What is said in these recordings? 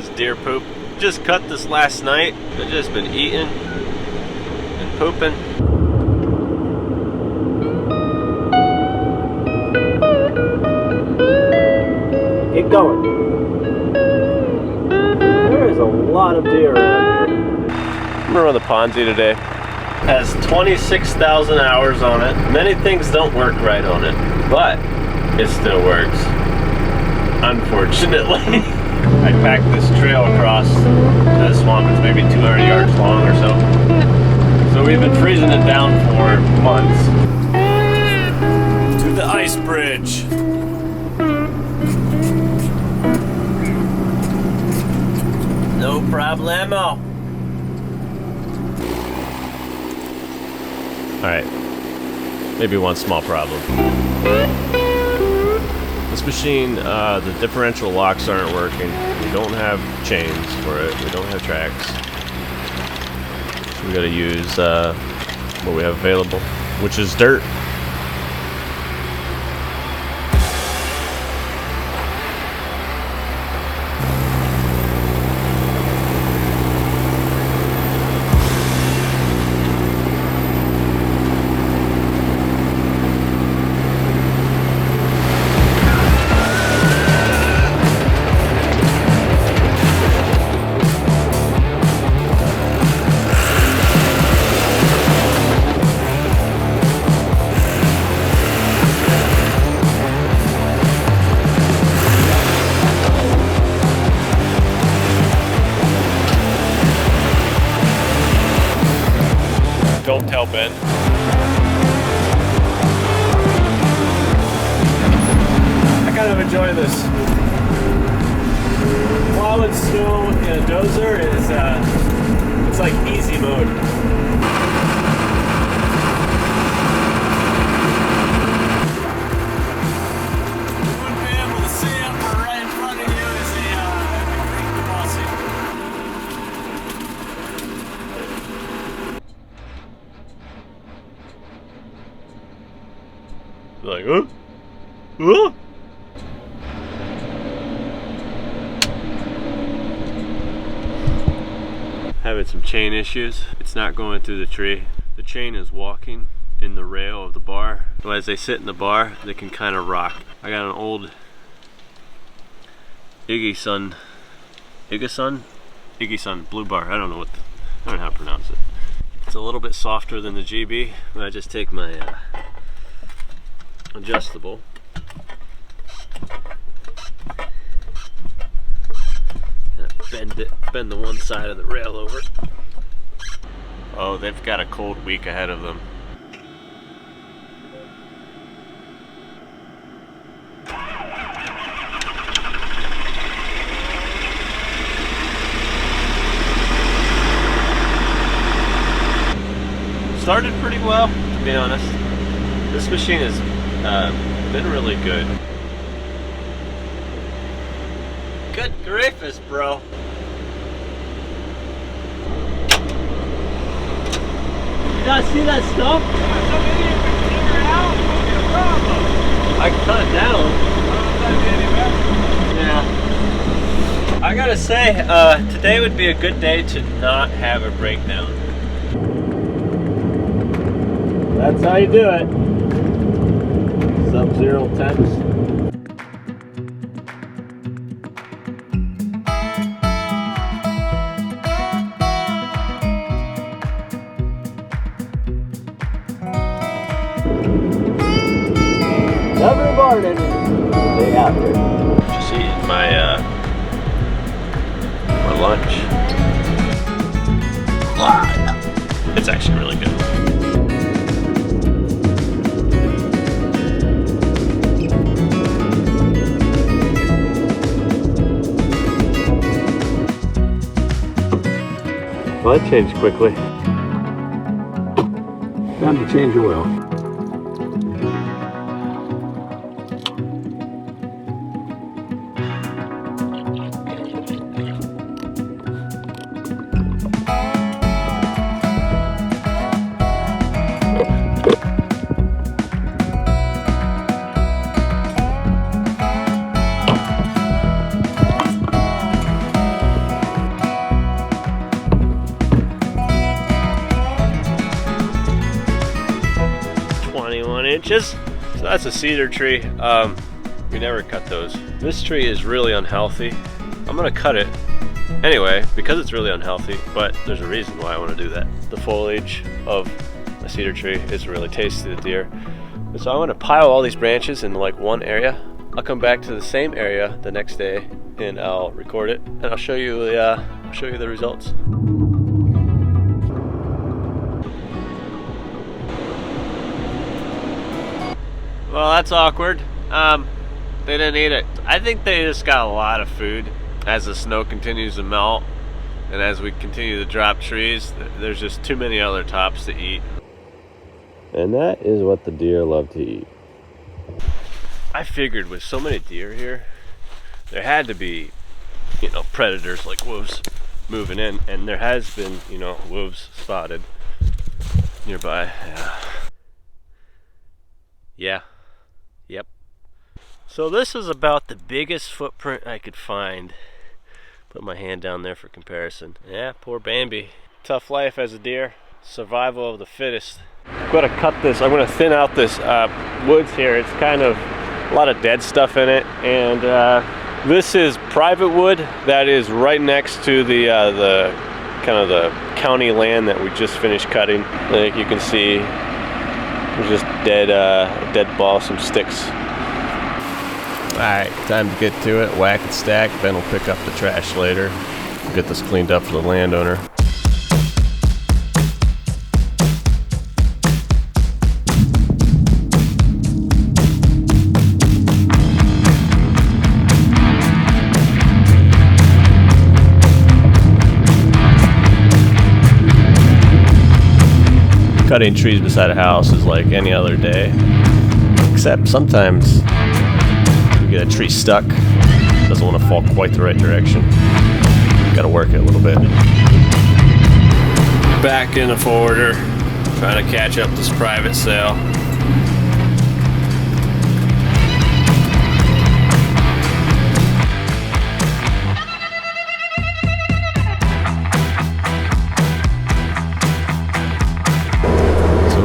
This deer poop. Just cut this last night. I've just been eating and pooping. Keep going. There is a lot of deer around here. I'm gonna run the Ponzi today. Has 26,000 hours on it. Many things don't work right on it, but it still works. Unfortunately. I packed this trail across the swamp. It's maybe 200 yards long or so. So we've been freezing it down for months. To the ice bridge. No problemo. Alright. Maybe one small problem. This machine, the differential locks aren't working. We don't have chains for it. We don't have tracks. So we gotta use what we have available, which is dirt. Don't tell Ben. I kind of enjoy this. Plowing snow in a dozer is, it's like easy mode. You wouldn't be able to see it, but right in front of you is the crossing. Like, huh? Huh? Having some chain issues. It's not going through the tree. The chain is walking in the rail of the bar. So as they sit in the bar, they can kind of rock. I got an old Iggy Sun blue bar. I don't know how to pronounce it. It's a little bit softer than the GB, but I just take my adjustable. Bend the one side of the rail over. Oh, they've got a cold week ahead of them. Started pretty well, to be honest. This machine has been really good. Good griefus, bro. You guys see that stuff? Some idiot can figure it out. What's your problem? I can cut it down. Yeah. I gotta say, today would be a good day to not have a breakdown. That's how you do it. Sub-zero temps. Every morning, day after. Just eating my lunch. It's actually really good. Well, that changed quickly. Time to change your oil. inches. So that's a cedar tree. We never cut those. This tree is really unhealthy. I'm gonna cut it anyway because it's really unhealthy, but there's a reason why I want to do that. The foliage of a cedar tree is really tasty to deer. And so I want to pile all these branches in like one area. I'll come back to the same area the next day and I'll record it and I'll show you the results. Well, that's awkward. They didn't eat it. I think they just got a lot of food as the snow continues to melt and as we continue to drop trees. There's just too many other tops to eat. And that is what the deer love to eat. I figured with so many deer here, there had to be, you know, predators like wolves moving in, and there has been, you know, wolves spotted nearby. Yeah. Yep. So this is about the biggest footprint I could find. Put my hand down there for comparison. Yeah, poor Bambi. Tough life as a deer. Survival of the fittest. I'm gonna cut this. I'm gonna thin out this woods here. It's kind of a lot of dead stuff in it, and this is private wood that is right next to the kind of the county land that we just finished cutting. Like you can see, there's just dead balsam sticks. All right, time to get to it. Whack and stack. Ben will pick up the trash later. Get this cleaned up for the landowner. Cutting trees beside a house is like any other day, except sometimes you get a tree stuck, doesn't want to fall quite the right direction. Gotta work it a little bit. Back in the forwarder, trying to catch up this private sale.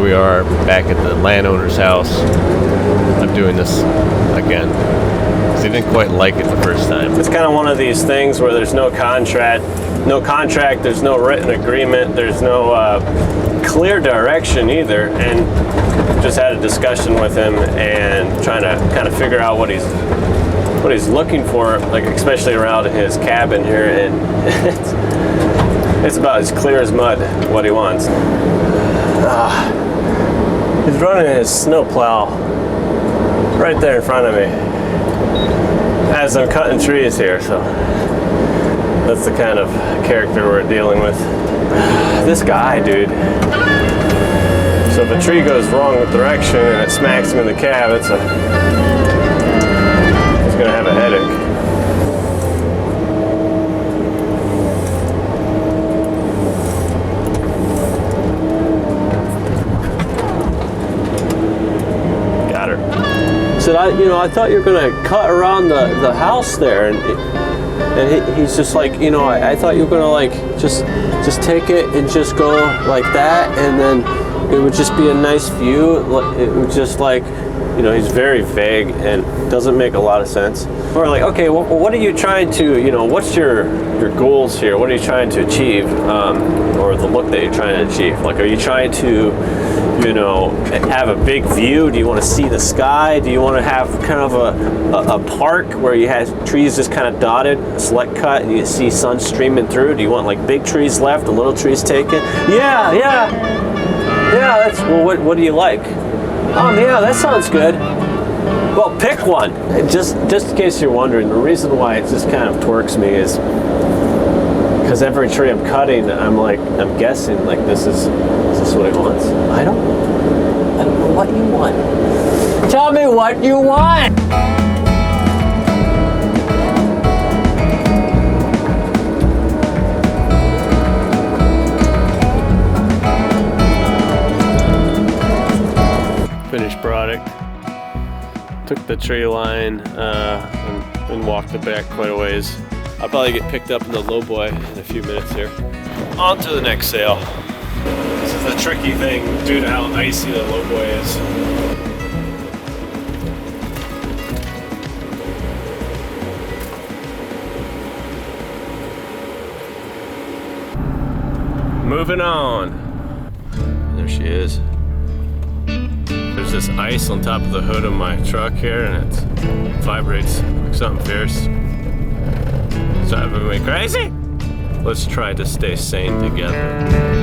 We are back at the landowner's house. I'm doing this again because he didn't quite like it the first time. It's kind of one of these things where there's no contract, there's no written agreement, there's no clear direction either, and just had a discussion with him and trying to kind of figure out what he's looking for, like especially around his cabin here, and it's about as clear as mud what he wants. He's running his snowplow right there in front of me as I'm cutting trees here, so that's the kind of character we're dealing with. This guy, dude. So if a tree goes wrong with direction and it smacks him in the cab, he's gonna have a headache. I thought you were gonna cut around the house there, and he's just like, I thought you were gonna like just take it and just go like that, and then it would just be a nice view. It would just like, he's very vague and doesn't make a lot of sense. We're like, okay, well, what are you trying to, what's your goals here? What are you trying to achieve, or the look that you're trying to achieve? Like, are you trying to, have a big view? Do you want to see the sky? Do you want to have kind of a park where you have trees just kind of dotted, select cut, and you see sun streaming through? Do you want like big trees left and little trees taken? Yeah. That's well. What do you like? Yeah, that sounds good. Well, pick one. Just in case you're wondering, the reason why it just kind of twerks me is because every tree I'm cutting, I'm guessing like is this what he wants? I don't know what you want. Tell me what you want. Finished product. Took the tree line and walked it back quite a ways. I'll probably get picked up in the lowboy in a few minutes here. On to the next sale. This is the tricky thing due to how icy the lowboy is. moving on. There she is. There's this ice on top of the hood of my truck here, and it vibrates like something fierce. It's driving me crazy. Let's try to stay sane together.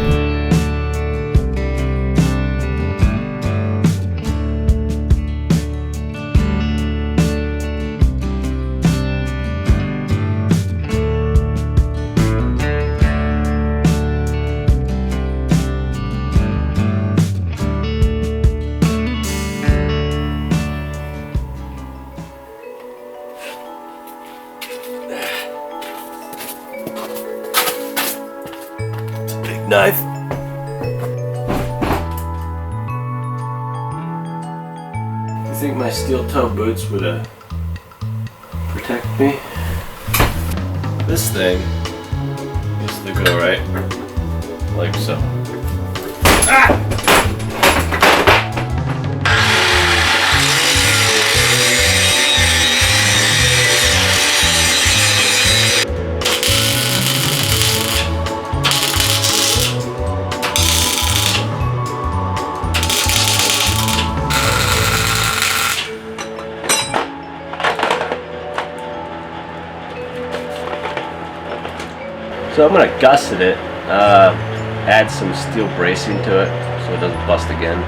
Knife. You think my steel toe boots would protect me? This thing needs to go right, like so. Ah! So I'm gonna gusset it, add some steel bracing to it so it doesn't bust again.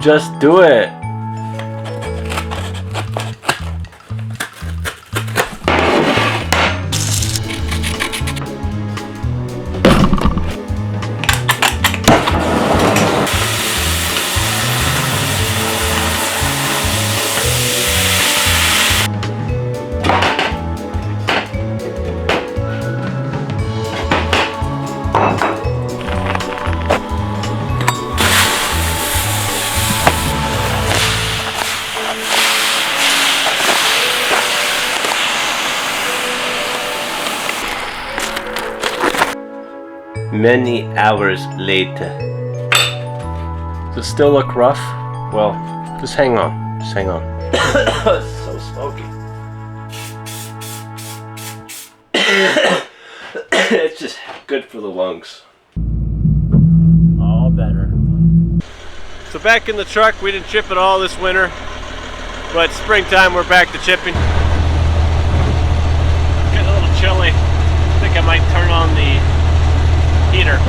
Just do it! Many hours later. Does it still look rough? Well, just hang on. Just hang on. It's so smoky. It's just good for the lungs. All better. So back in the truck, we didn't chip at all this winter. But springtime, we're back to chipping. Getting a little chilly. I think I might turn on the heater.